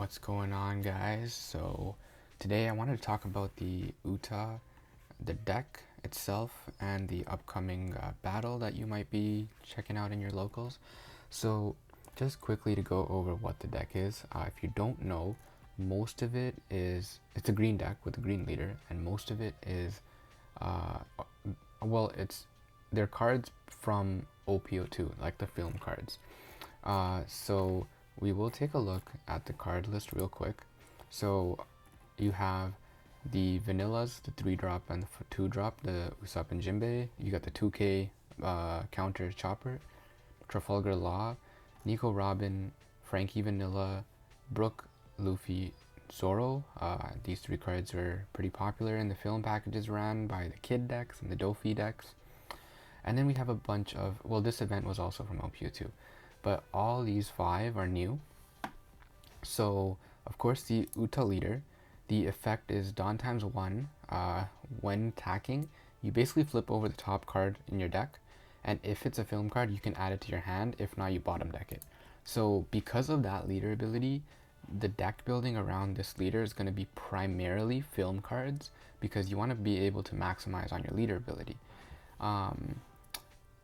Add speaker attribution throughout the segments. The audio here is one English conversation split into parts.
Speaker 1: What's going on, guys? So today I wanted to talk about the UTA, the deck itself, and the upcoming battle that you might be checking out in your locals. So just quickly to go over what the deck is. If you don't know, most of it's a green deck with a green leader, and most of it is uh, it's they're cards from OPO2, like the film cards. So we will take a look at the card list real quick. So you have the vanillas, the 3-drop and the 2-drop, the Usopp and Jinbei. You got the 2K counter Chopper, Trafalgar Law, Nico Robin, Frankie Vanilla, Brook, Luffy, Zoro. These 3 cards were pretty popular in the film packages ran by the Kid decks and the Dofi decks. And then we have a bunch of, well, this event was also from OPU2, but all these 5 are new. So, of course, the UTA leader, the effect is Dawn times 1. When attacking, you basically flip over the top card in your deck, and if it's a film card, you can add it to your hand. If not, you bottom deck it. So, because of that leader ability, the deck building around this leader is going to be primarily film cards because you want to be able to maximize on your leader ability.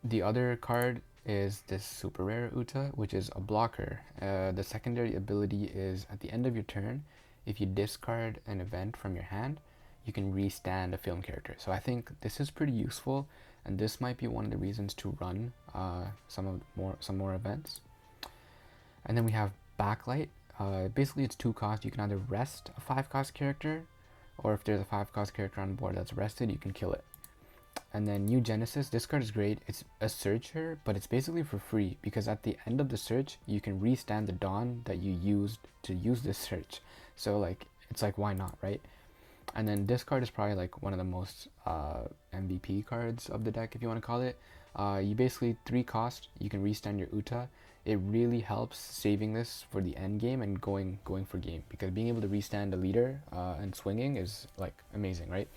Speaker 1: The other card is this super rare Uta, which is a blocker. The secondary ability is at the end of your turn, if you discard an event from your hand, you can restand a film character. So I think this is pretty useful, and this might be one of the reasons to run some more events. And then we have Backlight. Basically, it's 2 cost. You can either rest a 5-cost character, or if there's a 5-cost character on the board that's rested, you can kill it. And then New Genesis, this card is great. It's a searcher, but it's basically for free because at the end of the search, you can restand the Dawn that you used to use this search. So like, it's like, why not, right? And then this card is probably like one of the most MVP cards of the deck, if you want to call it. You basically 3 cost, you can restand your Uta. It really helps saving this for the end game and going for game, because being able to restand a leader and swinging is like amazing, right?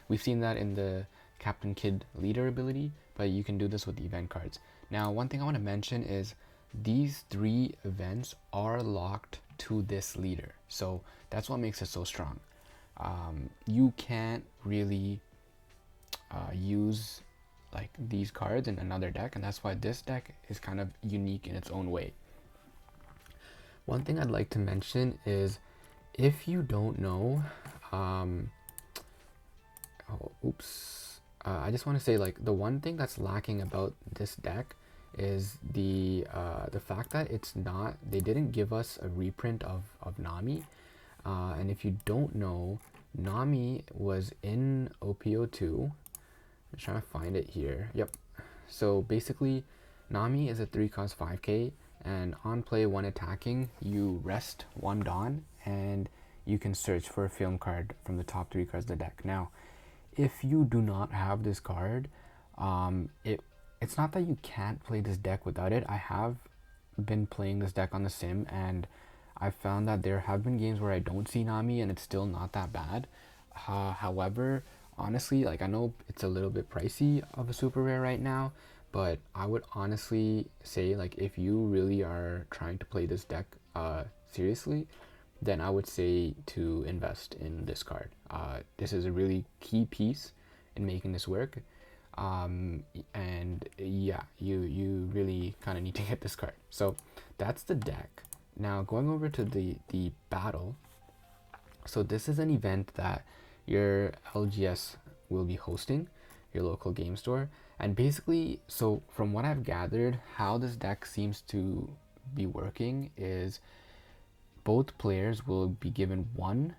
Speaker 1: We've seen that in the Captain Kid leader ability, but you can do this with the event cards. Now, one thing I want to mention is these 3 events are locked to this leader, so that's what makes it so strong. You can't really use like these cards in another deck, and that's why this deck is kind of unique in its own way. One thing I'd like to mention is, if you don't know, I just want to say, like, the one thing that's lacking about this deck is the fact that they didn't give us a reprint of Nami. And if you don't know, Nami was in OPO2. I'm trying to find it here. Yep. So basically, Nami is a 3-cost 5k, and on play when attacking, you rest 1 Dawn, and you can search for a film card from the top 3 cards of the deck. Now, if you do not have this card, it's not that you can't play this deck without it. I have been playing this deck on the sim, and I found that there have been games where I don't see Nami and it's still not that bad. However, honestly, like, I know it's a little bit pricey of a super rare right now, but I would honestly say, like, if you really are trying to play this deck seriously, then I would say to invest in this card. This is a really key piece in making this work. And yeah, you really kind of need to get this card. So that's the deck. Now going over to the battle. So this is an event that your LGS will be hosting, your local game store. And basically, so from what I've gathered, how this deck seems to be working is both players will be given 1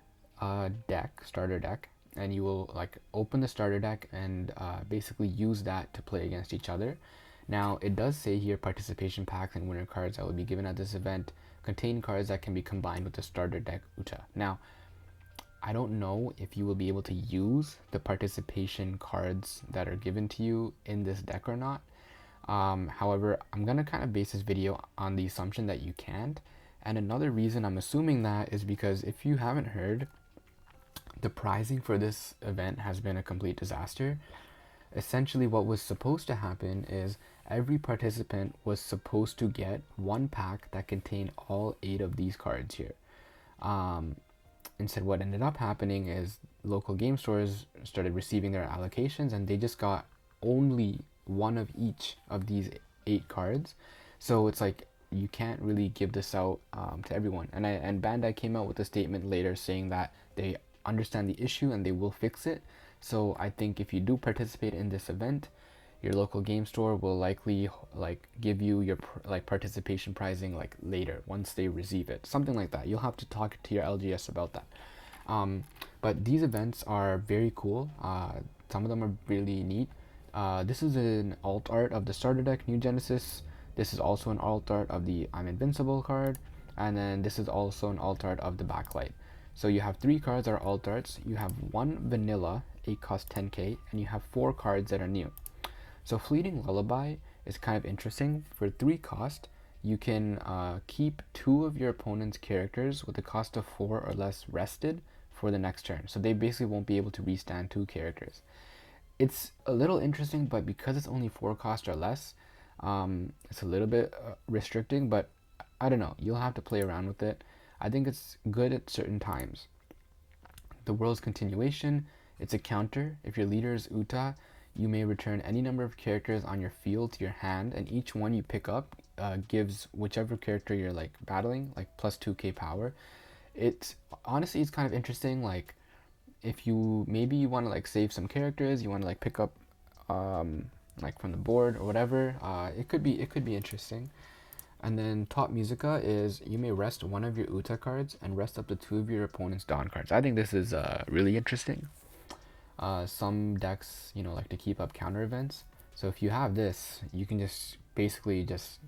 Speaker 1: starter deck, and you will like open the starter deck and basically use that to play against each other. Now, it does say here participation packs and winner cards that will be given at this event contain cards that can be combined with the starter deck UTA. Now, I don't know if you will be able to use the participation cards that are given to you in this deck or not. However, I'm gonna kind of base this video on the assumption that you can't. And another reason I'm assuming that is because, if you haven't heard, the pricing for this event has been a complete disaster. Essentially, what was supposed to happen is every participant was supposed to get 1 pack that contained all 8 of these cards here. Instead, what ended up happening is local game stores started receiving their allocations, and they just got only one of each of these 8 cards. So it's like you can't really give this out to everyone. And Bandai came out with a statement later saying that they understand the issue and they will fix it. So I think if you do participate in this event, your local game store will likely like give you your like participation pricing like later once they receive it, something like that. You'll have to talk to your LGS about that. But these events are very cool. Some of them are really neat. This is an alt art of the starter deck New Genesis. This is also an alt art of the I'm Invincible card, and then this is also an alt art of the Backlight. So you have 3 cards that are alt arts. You have 1 vanilla, 8 cost 10k, and you have 4 cards that are new. So Fleeting Lullaby is kind of interesting. For 3 cost, you can keep 2 of your opponent's characters with a cost of 4 or less rested for the next turn. So they basically won't be able to restand 2 characters. It's a little interesting, but because it's only 4 cost or less, it's a little bit restricting, but I don't know. You'll have to play around with it. I think it's good at certain times. The World's Continuation, it's a counter. If your leader is UTA, you may return any number of characters on your field to your hand, and each one you pick up gives whichever character you're like battling like plus 2k power. It's honestly, it's kind of interesting. Like if you maybe you want to like save some characters, you want to like pick up like from the board or whatever, it could be interesting. And then Top Musica is you may rest one of your UTA cards and rest up to 2 of your opponent's Dawn cards. I think this is really interesting. Some decks, you know, like to keep up counter events. So if you have this, you can just basically just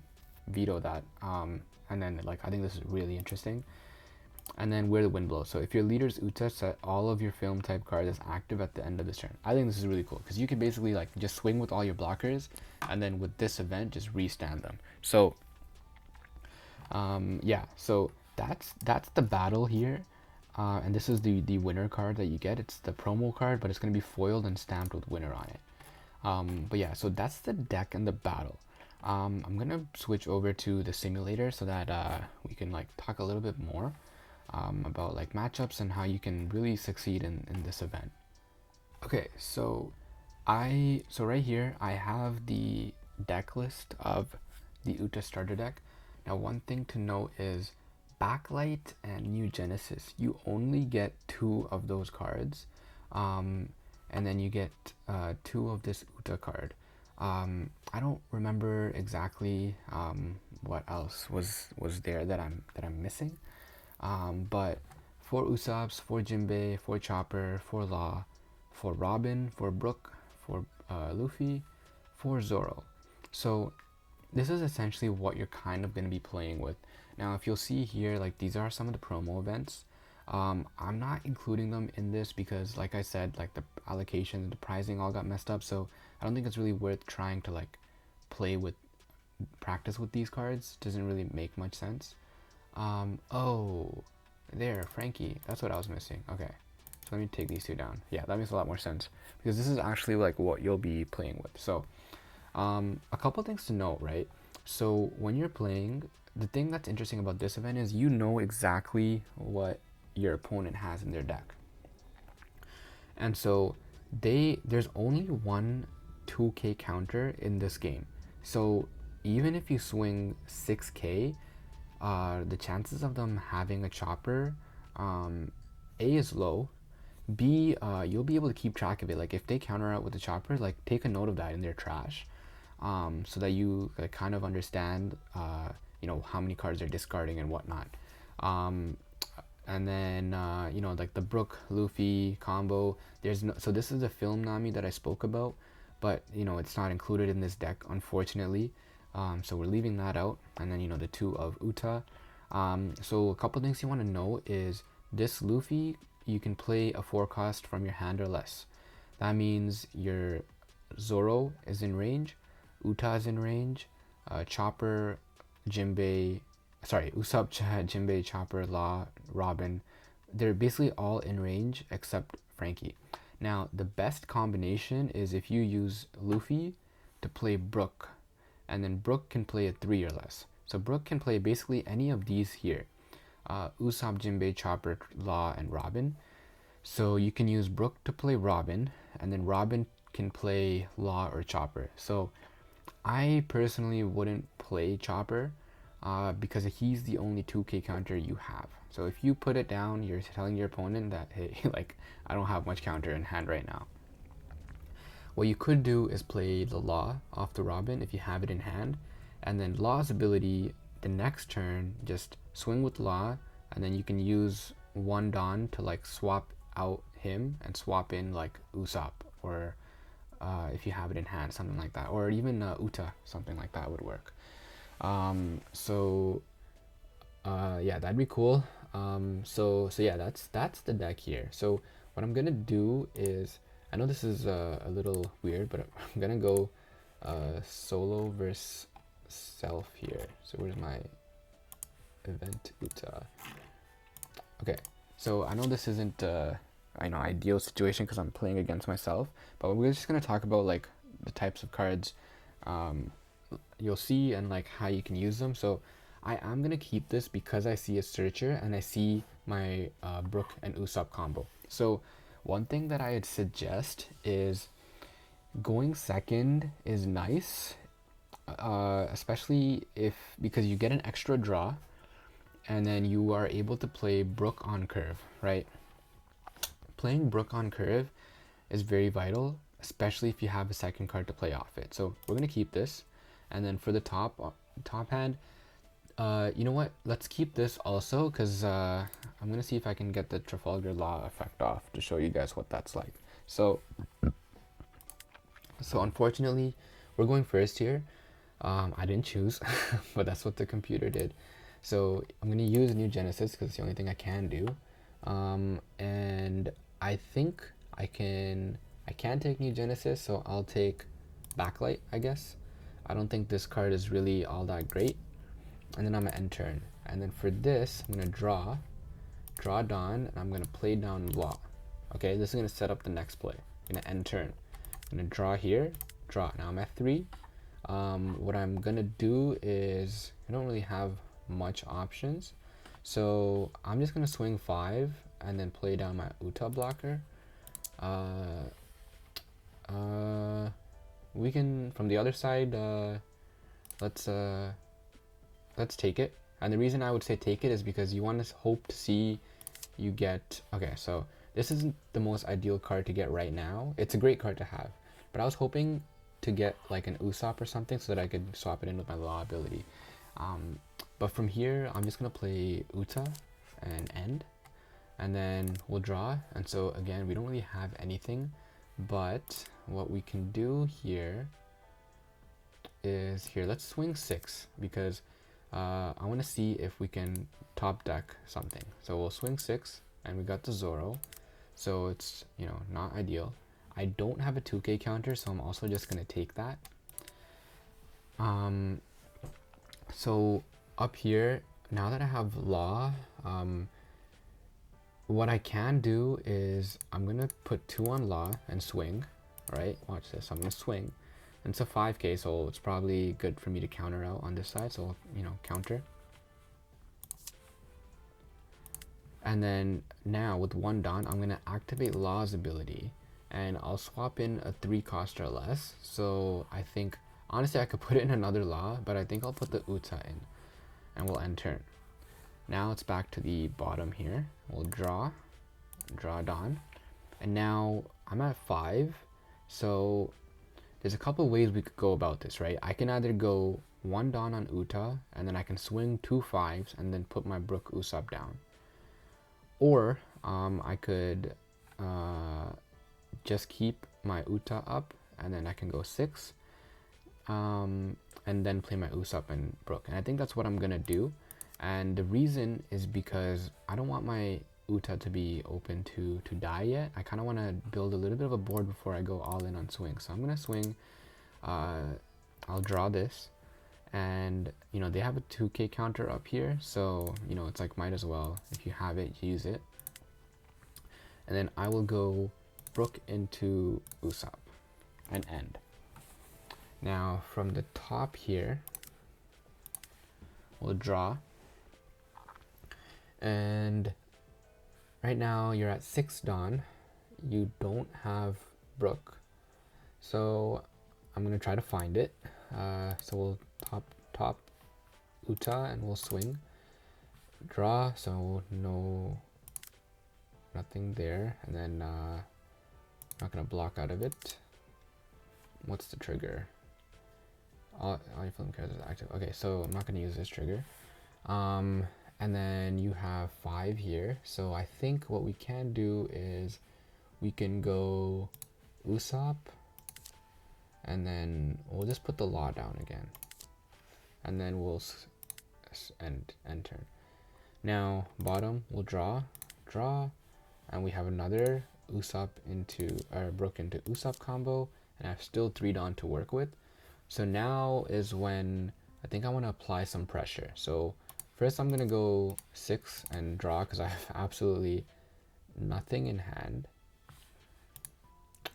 Speaker 1: veto that. And then like I think this is really interesting. And then Where the Wind Blows. So if your leader's UTA, set all of your film type cards as active at the end of this turn. I think this is really cool because you can basically like just swing with all your blockers, and then with this event just restand them. So yeah, so that's the battle here. And this is the winner card that you get. It's the promo card, but it's going to be foiled and stamped with winner on it. But yeah, so that's the deck and the battle. I'm going to switch over to the simulator so that we can like talk a little bit more about like matchups and how you can really succeed in this event. Okay, so right here I have the deck list of the UTA starter deck. Now one thing to note is Backlight and New Genesis, you only get 2 of those cards, and then you get 2 of this UTA card. I don't remember exactly what else was there that I'm missing, but 4 Usops, 4 Jinbei, 4 Chopper, 4 Law, 4 Robin, 4 Brook, 4 Luffy, 4 Zoro. So this is essentially what you're kind of going to be playing with. Now, if you'll see here, like these are some of the promo events. I'm not including them in this because, like I said, like the allocation and the pricing all got messed up. So I don't think it's really worth trying to like practice with these cards. Doesn't really make much sense. Oh, there, Frankie. That's what I was missing. Okay, so let me take these 2 down. Yeah, that makes a lot more sense because this is actually like what you'll be playing with. So a couple things to note, right? So when you're playing, the thing that's interesting about this event is you know exactly what your opponent has in their deck. And so there's only one 2k counter in this game. So even if you swing 6k, the chances of them having a chopper, A, is low. B, you'll be able to keep track of it. Like if they counter out with the chopper, like take a note of that in their trash, so that you kind of understand, you know, how many cards they're discarding and whatnot. And then you know, like the Brook Luffy combo. So this is the film Nami that I spoke about, but you know it's not included in this deck, unfortunately. So we're leaving that out. And then you know the 2 of UTA. So a couple things you want to know is this Luffy, you can play a 4 cost from your hand or less. That means your Zoro is in range, Uta is in range, Chopper, Jinbei, Usopp, Jinbei, Chopper, Law, Robin, they're basically all in range except Frankie. Now the best combination is if you use Luffy to play Brook, and then Brook can play a 3 or less. So Brook can play basically any of these here. Usopp, Jinbei, Chopper, Law, and Robin. So you can use Brook to play Robin, and then Robin can play Law or Chopper. So I personally wouldn't play Chopper because he's the only 2k counter you have. So if you put it down, you're telling your opponent that, hey, like, I don't have much counter in hand right now. What you could do is play the Law off the Robin if you have it in hand, and then Law's ability the next turn, just swing with Law, and then you can use one Dawn to like swap out him and swap in like Usopp, or if you have it in hand, something like that, or even Uta, something like that would work. Yeah, that'd be cool. So yeah, that's the deck here. So what I'm gonna do is, I know this is a little weird, but I'm gonna go solo versus self here. So where's my event Uta? Okay, so I know this isn't I know ideal situation because I'm playing against myself, but we're just gonna talk about like the types of cards you'll see and like how you can use them. So I am gonna keep this because I see a searcher and I see my Brook and Usopp combo. So one thing that I'd suggest is going second is nice, especially because you get an extra draw, and then you are able to play Brook on curve, right? Playing Brook on curve is very vital, especially if you have a second card to play off it. So we're gonna keep this, and then for the top hand, you know what? Let's keep this also, because I'm gonna see if I can get the Trafalgar Law effect off to show you guys what that's like. So unfortunately, we're going first here. I didn't choose, but that's what the computer did. So I'm gonna use New Genesis because it's the only thing I can do. And I think I can take New Genesis, so I'll take Backlight, I guess. I don't think this card is really all that great. And then I'm gonna end turn. And then for this, I'm gonna draw Dawn, and I'm gonna play down Law. Okay, this is gonna set up the next play. I'm gonna end turn. I'm gonna draw here, draw. Now I'm at 3. What I'm gonna do is, I don't really have much options, so I'm just gonna swing 5 and then play down my Uta blocker. We can, from the other side, let's take it. And the reason I would say take it is because you want to hope to see you get, okay, so this isn't the most ideal card to get right now. It's a great card to have, but I was hoping to get like an Usopp or something so that I could swap it in with my Law ability. But from here, I'm just gonna play Uta and end, and then we'll draw. And so again, we don't really have anything, but what we can do here is, here, let's swing 6, because I want to see if we can top deck something. So we'll swing 6, and we got the Zoro, so it's, you know, not ideal. I don't have a 2k counter, so I'm also just gonna take that. So up here, now that I have Law, what I can do is I'm gonna put 2 on Law and swing. Right, watch this. I'm gonna swing, and it's a 5k, so it's probably good for me to counter out on this side. So, you know, counter. And then now with 1 Dawn, I'm gonna activate Law's ability, and I'll swap in a 3 cost or less. So I think, honestly, I could put in another Law, but I think I'll put the Uta in, and we'll end turn. Now it's back to the bottom here. We'll draw Dawn, and now I'm at 5. So there's a couple ways we could go about this, right? I can either go 1 Dawn on Uta, and then I can swing 2 5s and then put my Brook Usopp down. Or I could just keep my Uta up, and then I can go 6, and then play my Usopp and Brook. And I think that's what I'm gonna do. And the reason is because I don't want my Uta to be open to die yet. I kind of want to build a little bit of a board before I go all in on swing. So I'm gonna swing. I'll draw this, and you know, they have a 2k counter up here, so you know, it's like, might as well, if you have it, use it. And then I will go Brook into Usopp and end. Now from the top here, we'll draw, And right now you're at 6 Dawn. You don't have Brook. So I'm gonna try to find it. So we'll top Uta and we'll swing. Draw, so nothing there. And then not gonna block out of it. What's the trigger? All your film cards are active. Okay, so I'm not gonna use this trigger. And then you have 5 here. So I think what we can do is we can go Usopp, and then we'll just put the law down again, and then we'll end turn. Now bottom, we'll draw, and we have another Usopp into Brook into Usopp combo, and I have still 3 Dawn to work with. So now is when I think I want to apply some pressure. So first I'm gonna go 6 and draw because I have absolutely nothing in hand.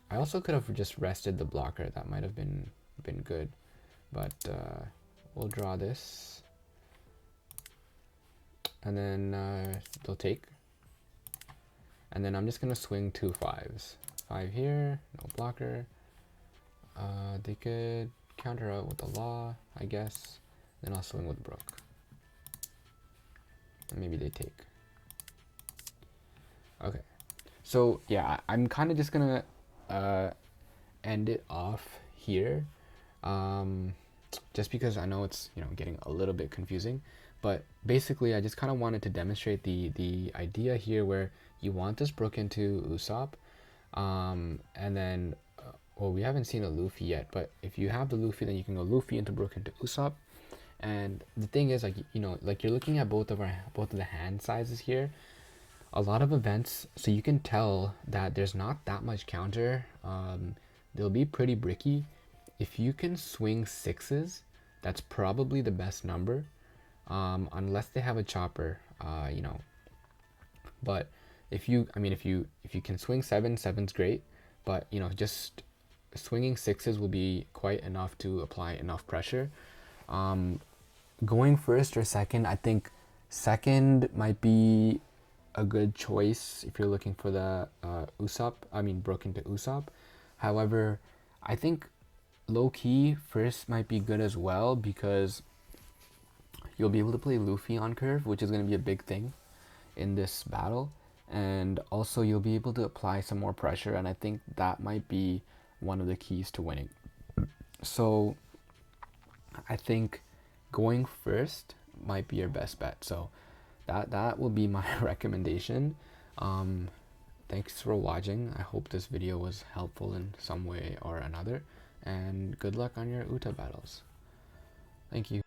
Speaker 1: I also could have just rested the blocker. That might have been good, but we'll draw this, and then they'll take, and then I'm just gonna swing 2 5s. 5 here, no blocker. They could counter out with the law, I guess. Then I'll swing with Brook, and maybe they take. Okay, so yeah, I'm kind of just gonna end it off here, just because I know it's getting a little bit confusing, but basically I just kind of wanted to demonstrate the idea here where you want this Brook into Usopp, and then well, we haven't seen a Luffy yet, but if you have the Luffy, then you can go Luffy into Brook into Usopp. And the thing is, like, like you're looking at both of the hand sizes here. A lot of events, so you can tell that there's not that much counter. They'll be pretty bricky. If you can swing 6s, that's probably the best number, unless they have a chopper, but if you can swing 7's great, but just swinging 6s will be quite enough to apply enough pressure. Going first or second, I think second might be a good choice if you're looking for the Brook into Usopp. However, I think low-key first might be good as well, because you'll be able to play Luffy on curve, which is going to be a big thing in this battle, and also you'll be able to apply some more pressure, and I think that might be one of the keys to winning. So I think going first might be your best bet. So that will be my recommendation. Thanks for watching. I hope this video was helpful in some way or another, and good luck on your UTA battles. Thank you.